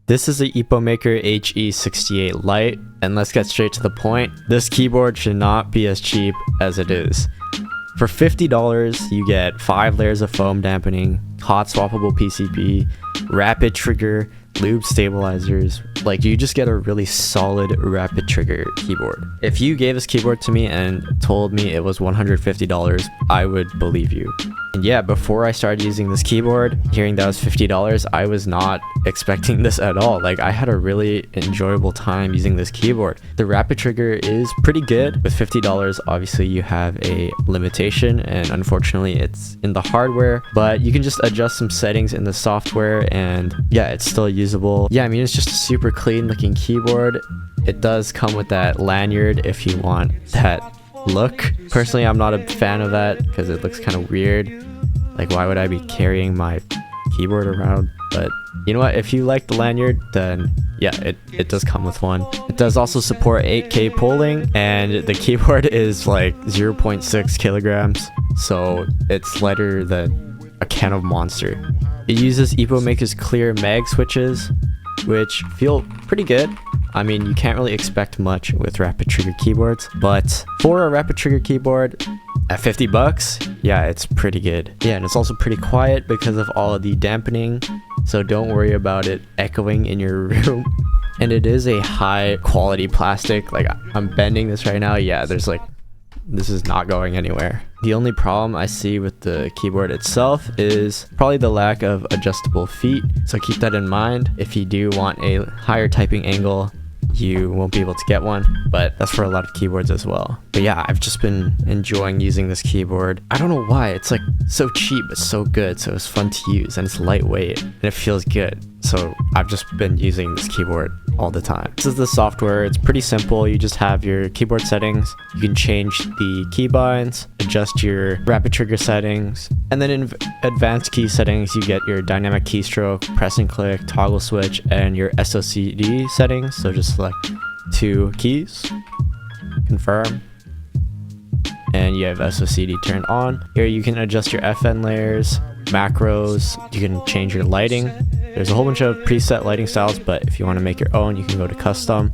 This is a Epomaker HE68 Lite, and let's get straight to the point. This keyboard should not be as cheap as it is. For $50, you get 5 layers of foam dampening, hot swappable PCB, rapid trigger, lube stabilizers. Like, you just get a really solid rapid trigger keyboard. If you gave this keyboard to me and told me it was $150, I would believe you. And yeah, before I started using this keyboard, hearing that was $50, I was not expecting this at all. Like, I had a really enjoyable time using this keyboard. The rapid trigger is pretty good. With $50, obviously you have a limitation, and unfortunately it's in the hardware, but you can just adjust some settings in the software, and yeah, it's still usable. Yeah, I mean, it's just a super clean looking keyboard. It does come with that lanyard if you want that look. Personally, I'm not a fan of that because it looks kind of weird. Like, why would I be carrying my keyboard around? But you know what, if you like the lanyard, then yeah, it does come with one. It does also support 8K polling, and the keyboard is like 0.6 kilograms, so it's lighter than a can of Monster. It uses Epomaker's clear mag switches, which feel pretty good. I mean, you can't really expect much with rapid trigger keyboards, but for a rapid trigger keyboard at $50, yeah, it's pretty good. Yeah, and it's also pretty quiet because of all of the dampening, so don't worry about it echoing in your room. And it is a high quality plastic. Like, I'm bending this right now. Yeah, this is not going anywhere. The only problem I see with the keyboard itself is probably the lack of adjustable feet, so keep that in mind. If you do want a higher typing angle, you won't be able to get one, but that's for a lot of keyboards as well. But yeah, I've just been enjoying using this keyboard. I don't know why, it's like so cheap but so good, so it's fun to use, and it's lightweight and it feels good. So I've just been using this keyboard all the time. This is the software. It's pretty simple. You just have your keyboard settings. You can change the keybinds, adjust your rapid trigger settings, and then in advanced key settings, you get your dynamic keystroke, press and click, toggle switch, and your SOCD settings. So just select 2 keys, confirm, and you have SOCD turned on. Here you can adjust your FN layers, macros, you can change your lighting. There's a whole bunch of preset lighting styles, but if you want to make your own, you can go to custom,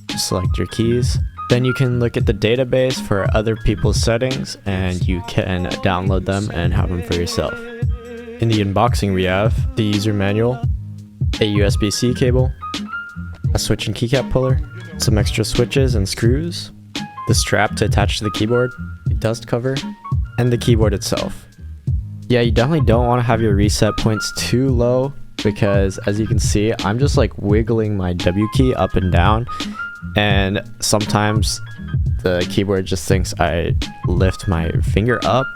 just select your keys. Then you can look at the database for other people's settings, and you can download them and have them for yourself. In the unboxing, we have the user manual, a USB-C cable, a switch and keycap puller, some extra switches and screws, the strap to attach to the keyboard, a dust cover, and the keyboard itself. Yeah, you definitely don't want to have your reset points too low, because as you can see, I'm just like wiggling my W key up and down, and sometimes the keyboard just thinks I lift my finger up.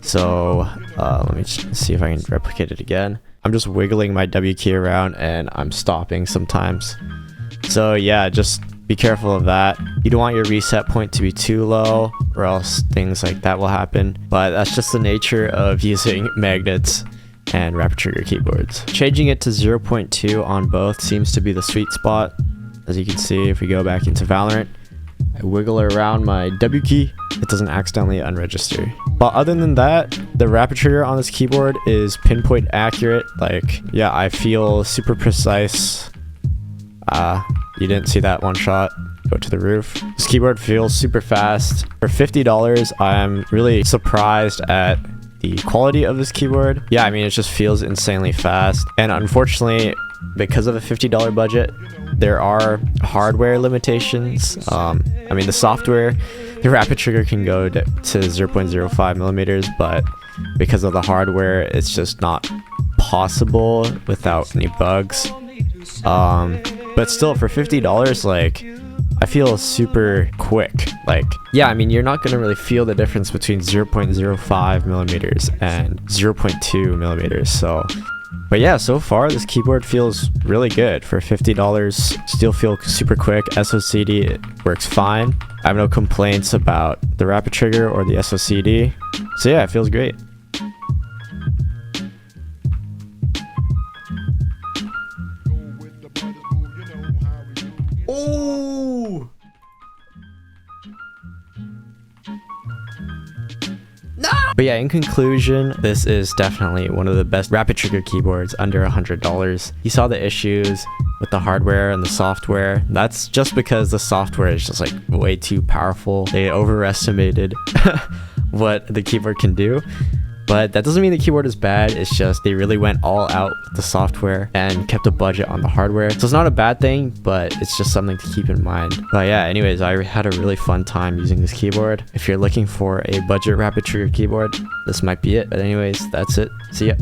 So let me just see if I can replicate it again. I'm just wiggling my W key around and I'm stopping sometimes. So yeah, just be careful of that. You don't want your reset point to be too low, or else things like that will happen. But that's just the nature of using magnets and rapid trigger keyboards. Changing it to 0.2 on both seems to be the sweet spot. As you can see, if we go back into Valorant, I wiggle around my W key, it doesn't accidentally unregister. But other than that, the rapid trigger on this keyboard is pinpoint accurate. Like, yeah, I feel super precise. You didn't see that one shot. Go to the roof. This keyboard feels super fast. For $50, I'm really surprised at the quality of this keyboard. Yeah, I mean, it just feels insanely fast. And unfortunately, because of a $50 budget, there are hardware limitations. I mean, the software, the rapid trigger can go to 0.05 millimeters, but because of the hardware, it's just not possible without any bugs. But still, for $50, like, I feel super quick. Like, yeah, I mean, you're not gonna really feel the difference between 0.05 millimeters and 0.2 millimeters. So, but yeah, so far this keyboard feels really good for $50. Still feel super quick. SOCD, it works fine. I have no complaints about the rapid trigger or the SOCD. So yeah, it feels great. Oh! No! But yeah, in conclusion, this is definitely one of the best rapid trigger keyboards under $100. You saw the issues with the hardware and the software. That's just because the software is just like way too powerful. They overestimated what the keyboard can do. But that doesn't mean the keyboard is bad. It's just they really went all out with the software and kept a budget on the hardware. So it's not a bad thing, but it's just something to keep in mind. But yeah, anyways, I had a really fun time using this keyboard. If you're looking for a budget rapid trigger keyboard, this might be it. But anyways, that's it. See ya.